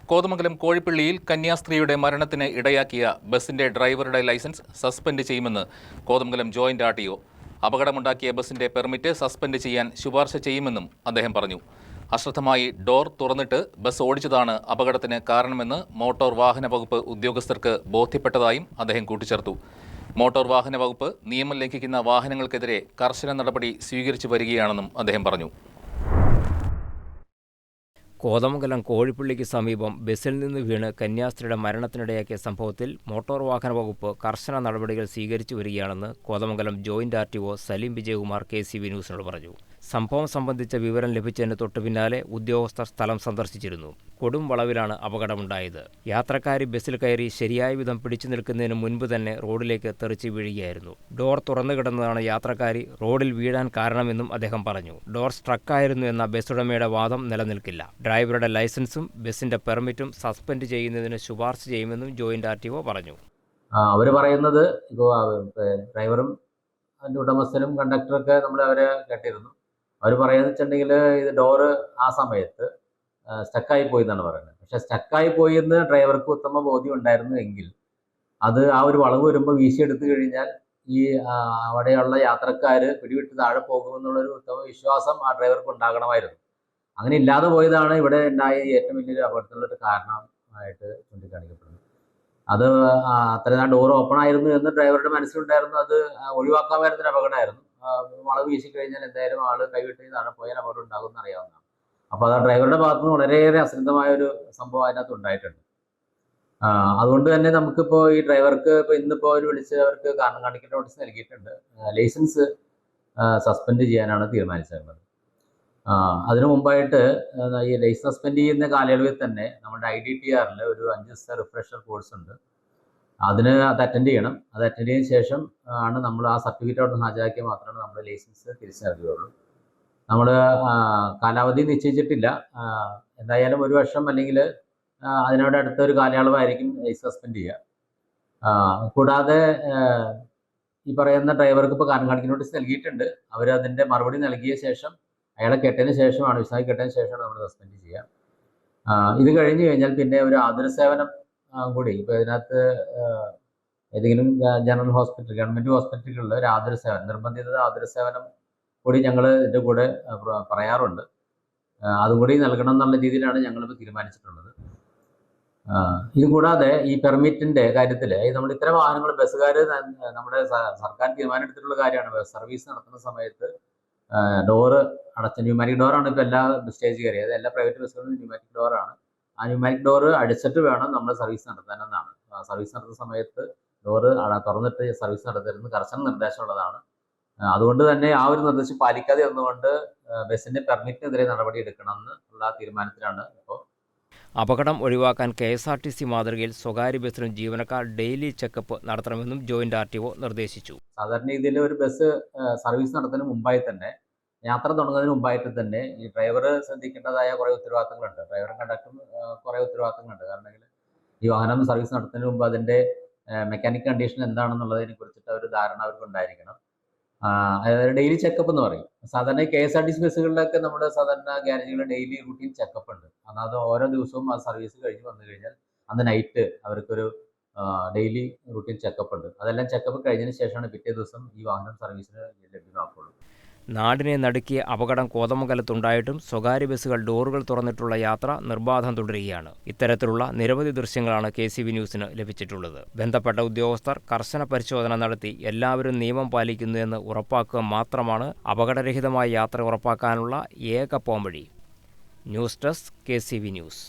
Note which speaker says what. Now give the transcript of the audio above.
Speaker 1: കോതമംഗലം കോഴിപ്പള്ളിയിൽ കന്യാസ്ത്രീയുടെ മരണത്തിന് ഇടയാക്കിയ ബസിന്റെ ഡ്രൈവറുടെ ലൈസൻസ് സസ്പെൻഡ് ചെയ്യുമെന്ന് കോതമംഗലം ജോയിന്റ് ആർടിഒ. അപകടമുണ്ടാക്കിയ ബസിന്റെ പെർമിറ്റ് സസ്പെൻഡ് ചെയ്യാൻ ശുപാർശ ചെയ്യുമെന്നും അദ്ദേഹം പറഞ്ഞു. അശ്രദ്ധമായി ഡോർ തുറന്നിട്ട് ബസ് ഓടിച്ചതാണ് അപകടത്തിന് കാരണമെന്ന് മോട്ടോർ വാഹന വകുപ്പ് ഉദ്യോഗസ്ഥർക്ക് ബോധ്യപ്പെട്ടതായും അദ്ദേഹം കൂട്ടിച്ചേർത്തു. മോട്ടോർ വാഹന വകുപ്പ് നിയമം ലംഘിക്കുന്ന വാഹനങ്ങൾക്കെതിരെ കർശന നടപടി സ്വീകരിച്ചു വരികയാണെന്നും അദ്ദേഹം പറഞ്ഞു.
Speaker 2: കോതമംഗലം കോഴിപ്പള്ളിക്ക് സമീപം ബസ്സിൽ നിന്ന് വീണ് കന്യാസ്ത്രീയുടെ മരണത്തിനിടയാക്കിയ സംഭവത്തിൽ മോട്ടോർ വാഹന വകുപ്പ് കർശന നടപടികൾ സ്വീകരിച്ചു വരികയാണെന്ന് Kothamangalam joint RTO Saleem Vijayakumar KCV ന്യൂസിനോട് പറഞ്ഞു. സംഭവം സംബന്ധിച്ച വിവരം ലഭിച്ചതിന് തൊട്ടുപിന്നാലെ ഉദ്യോഗസ്ഥർ സ്ഥലം സന്ദർശിച്ചിരുന്നു. കൊടും വളവിലാണ് അപകടമുണ്ടായത്. യാത്രക്കാരി ബസ്സിൽ കയറി ശരിയായ വിധം പിടിച്ചു നിൽക്കുന്നതിന് മുൻപ് തന്നെ റോഡിലേക്ക് തെറിച്ച് വീഴുകയായിരുന്നു. ഡോർ തുറന്നു കിടന്നതാണ് യാത്രക്കാരി റോഡിൽ വീഴാൻ കാരണമെന്നും അദ്ദേഹം പറഞ്ഞു. ഡോർ സ്ട്രക്കായിരുന്നു എന്ന ബസ് ഉടമയുടെ വാദം നിലനിൽക്കില്ല. ഡ്രൈവറുടെ ലൈസൻസും ബസിന്റെ പെർമിറ്റും സസ്പെൻഡ് ചെയ്യുന്നതിന് ശുപാർശ ചെയ്യുമെന്നും ജോയിന്റ് ആർടിഒ പറഞ്ഞു.
Speaker 3: അവർ പറയുന്നത് ഇപ്പോൾ ഡ്രൈവറും അതിൻ്റെ ഉടമസ്ഥനും കണ്ടക്ടറൊക്കെ നമ്മൾ അവരെ കേട്ടിരുന്നു. അവർ പറയുന്നത് വെച്ചിട്ടുണ്ടെങ്കിൽ ഇത് ഡോറ് ആ സമയത്ത് സ്റ്റക്കായി പോയി എന്നാണ് പറയുന്നത്. പക്ഷെ സ്റ്റക്കായി പോയി എന്ന് ഡ്രൈവർക്ക് ഉത്തമ ബോധ്യം ഉണ്ടായിരുന്നു എങ്കിൽ അത് ആ ഒരു വളവ് വരുമ്പോൾ വീശിയെടുത്തു കഴിഞ്ഞാൽ ഈ അവിടെയുള്ള യാത്രക്കാർ പിടിവിട്ട് താഴെ പോകുമെന്നുള്ളൊരു ഉത്തമ വിശ്വാസം ആ ഡ്രൈവർക്ക് ഉണ്ടാകണമായിരുന്നു. അങ്ങനെ ഇല്ലാതെ പോയതാണ് ഇവിടെ ഉണ്ടായ ഏറ്റവും വലിയൊരു അപകടത്തിനുള്ളൊരു കാരണമായിട്ട് ചൂണ്ടിക്കാണിക്കപ്പെടുന്നത്. അത് അത്രയും ഡോർ ഓപ്പൺ ആയിരുന്നു എന്ന് ഡ്രൈവറുടെ മനസ്സിലുണ്ടായിരുന്നു. അത് ഒഴിവാക്കാമായിരുന്നൊരു അപകടമായിരുന്നു. വളവ് വീശി കഴിഞ്ഞാൽ എന്തായാലും ആള് കൈവിട്ട് താഴെ പോയാൽ അപകടം ഉണ്ടാകുമെന്ന് അറിയാവുന്നതാണ്. അപ്പോൾ അത് ഡ്രൈവറുടെ ഭാഗത്ത് നിന്ന് വളരെയേറെ അശ്രദ്ധമായ ഒരു സംഭവം അതിനകത്ത് ഉണ്ടായിട്ടുണ്ട്. അതുകൊണ്ട് തന്നെ നമുക്കിപ്പോൾ ഈ ഡ്രൈവർക്ക് ഇപ്പോൾ ഇന്നിപ്പോൾ അവർ വിളിച്ച് അവർക്ക് കാരണം കാണിക്കേണ്ട നോട്ടീസ് നൽകിയിട്ടുണ്ട്. ലൈസൻസ് സസ്പെൻഡ് ചെയ്യാനാണ് തീരുമാനിച്ചിരുന്നത്. അതിനു മുമ്പായിട്ട് ഈ ലൈസൻസ് സസ്പെൻഡ് ചെയ്യുന്ന കാലയളവിൽ തന്നെ നമ്മുടെ IDTR ഒരു 5 ദിവസത്തെ റിഫ്രഷർ കോഴ്സ് ഉണ്ട്. അത് അറ്റൻഡ് ചെയ്യണം. അത് അറ്റൻഡ് ചെയ്തതിന് ശേഷം ആണ് നമ്മൾ ആ സർട്ടിഫിക്കറ്റ് അവിടെ നിന്ന് ഹാജരാക്കിയാൽ മാത്രമേ നമ്മുടെ ലൈസൻസ് തിരിച്ചു നൽകുകയുള്ളൂ. നമ്മൾ കാലാവധി നിശ്ചയിച്ചിട്ടില്ല. എന്തായാലും 1 വർഷം അല്ലെങ്കിൽ അതിനോട് അടുത്തൊരു കാലയളവായിരിക്കും ലൈസൻസ് സസ്പെൻഡ് ചെയ്യുക. കൂടാതെ ഈ പറയുന്ന ഡ്രൈവർക്ക് ഇപ്പോൾ കാരണം കാണിക്കുന്ന നോട്ടീസ് നൽകിയിട്ടുണ്ട്. അവർ അതിൻ്റെ മറുപടി നൽകിയ ശേഷം അയാളെ കെട്ടതിന് ശേഷമാണ് വിശദമായി കെട്ടതിന് ശേഷമാണ് നമ്മൾ സസ്പെൻഡ് ചെയ്യുക. ഇത് കഴിഞ്ഞ് കഴിഞ്ഞാൽ പിന്നെ ഒരു ആതുര സേവനം കൂടി ഇപ്പോൾ ഇതിനകത്ത് ഏതെങ്കിലും ജനറൽ ഹോസ്പിറ്റൽ ഗവൺമെൻറ് ഹോസ്പിറ്റലുകളിൽ ഒരു ആതുര സേവനം നിർബന്ധിത ആതുര സേവനം കൂടി ഞങ്ങൾ ഇതിൻ്റെ കൂടെ പറയാറുണ്ട്. അതും കൂടി നൽകണം എന്നുള്ള രീതിയിലാണ് ഞങ്ങളിപ്പോൾ തീരുമാനിച്ചിട്ടുള്ളത്. ഇത് കൂടാതെ ഈ പെർമിറ്റിൻ്റെ കാര്യത്തിൽ നമ്മൾ ഇത്തരം വാഹനങ്ങൾ ബസ്സുകാർ നമ്മുടെ സർക്കാർ തീരുമാനം എടുത്തിട്ടുള്ള കാര്യമാണ്. ബസ് സർവീസ് നടത്തുന്ന സമയത്ത് ഡോറ് അടച്ച ന്യൂമാറ്റിക് ഡോറാണ് ഇപ്പോൾ എല്ലാ സ്റ്റേജ് കയറിയത്. എല്ലാ പ്രൈവറ്റ് ബസ്സുകളിലും ന്യൂമാറ്റിക് ഡോറാണ്. ആ ന്യൂമാറ്റിക് ഡോറ് അടിച്ചിട്ട് വേണം നമ്മൾ സർവീസ് നടത്താനെന്നാണ്. സർവീസ് നടത്തുന്ന സമയത്ത് ഡോറ് തുറന്നിട്ട് സർവീസ് നടത്തരുതെന്ന് കർശന നിർദ്ദേശമുള്ളതാണ്. അതുകൊണ്ട് തന്നെ ആ ഒരു നിർദ്ദേശം പാലിക്കാതെ വന്നുകൊണ്ട് ബസ്സിന്റെ പെർമിറ്റിനെതിരെ നടപടി എടുക്കണമെന്ന് ഉള്ള തീരുമാനത്തിലാണ് ഇപ്പോൾ.
Speaker 2: അപകടം ഒഴിവാക്കാൻ KSRTC മാതൃകയിൽ സ്വകാര്യ ബസ്സിലും ജീവനക്കാർ ഡെയിലി ചെക്കപ്പ് നടത്തണമെന്നും ജോയിന്റ് ആർടിഒ നിർദ്ദേശിച്ചു.
Speaker 3: സാധാരണ രീതിയിൽ ഒരു ബസ് സർവീസ് നടത്തുന്നതിന് മുമ്പായി തന്നെ യാത്ര തുടങ്ങുന്നതിന് മുമ്പായിട്ട് തന്നെ ഈ ഡ്രൈവർ ശ്രദ്ധിക്കേണ്ടതായ കുറേ ഉത്തരവാദിത്തങ്ങളുണ്ട്. ഡ്രൈവറും കണ്ടക്ടറും കുറേ ഉത്തരവാദിത്തങ്ങളുണ്ട്. കാരണം ഈ വാഹനം സർവീസ് നടത്തുന്നതിന് മുമ്പ് അതിൻ്റെ മെക്കാനിക് കണ്ടീഷൻ എന്താണെന്നുള്ളതിനെ കുറിച്ചിട്ട് ഒരു ധാരണ അവർക്ക് ഉണ്ടായിരിക്കണം. അതായത് ഡെയിലി ചെക്കപ്പ് എന്ന് പറയും. സാധാരണ KSRTC ബസ്സുകളിലൊക്കെ നമ്മുടെ സാധാരണ ഗ്യാരേജുകളിൽ ഡെയിലി റൂട്ടീൻ ചെക്കപ്പ് ഉണ്ട്. അത് ഓരോ ദിവസവും ആ സർവീസ് കഴിഞ്ഞ് വന്നു കഴിഞ്ഞാൽ അന്ന് നൈറ്റ് അവർക്കൊരു ഡെയിലി റൂട്ടീൻ ചെക്കപ്പ് ഉണ്ട്. അതെല്ലാം ചെക്കപ്പ് കഴിഞ്ഞതിന് ശേഷമാണ് പിറ്റേ ദിവസം ഈ വാഹനം സർവീസിന് ലഭ്യമാക്കുള്ളൂ.
Speaker 2: നാടിനെ നടുക്കിയ അപകടം കോതമംഗലത്തുണ്ടായിട്ടും സ്വകാര്യ ബസ്സുകൾ ഡോറുകൾ തുറന്നിട്ടുള്ള യാത്ര നിർബാധം തുടരുകയാണ്. ഇത്തരത്തിലുള്ള നിരവധി ദൃശ്യങ്ങളാണ് KCV ന്യൂസിന് ലഭിച്ചിട്ടുള്ളത്. ബന്ധപ്പെട്ട ഉദ്യോഗസ്ഥർ കർശന പരിശോധന നടത്തി എല്ലാവരും നിയമം പാലിക്കുന്നു എന്ന് ഉറപ്പാക്കുക മാത്രമാണ് അപകടരഹിതമായ യാത്ര ഉറപ്പാക്കാനുള്ള ഏക പോംവഴി. News desk KCV news.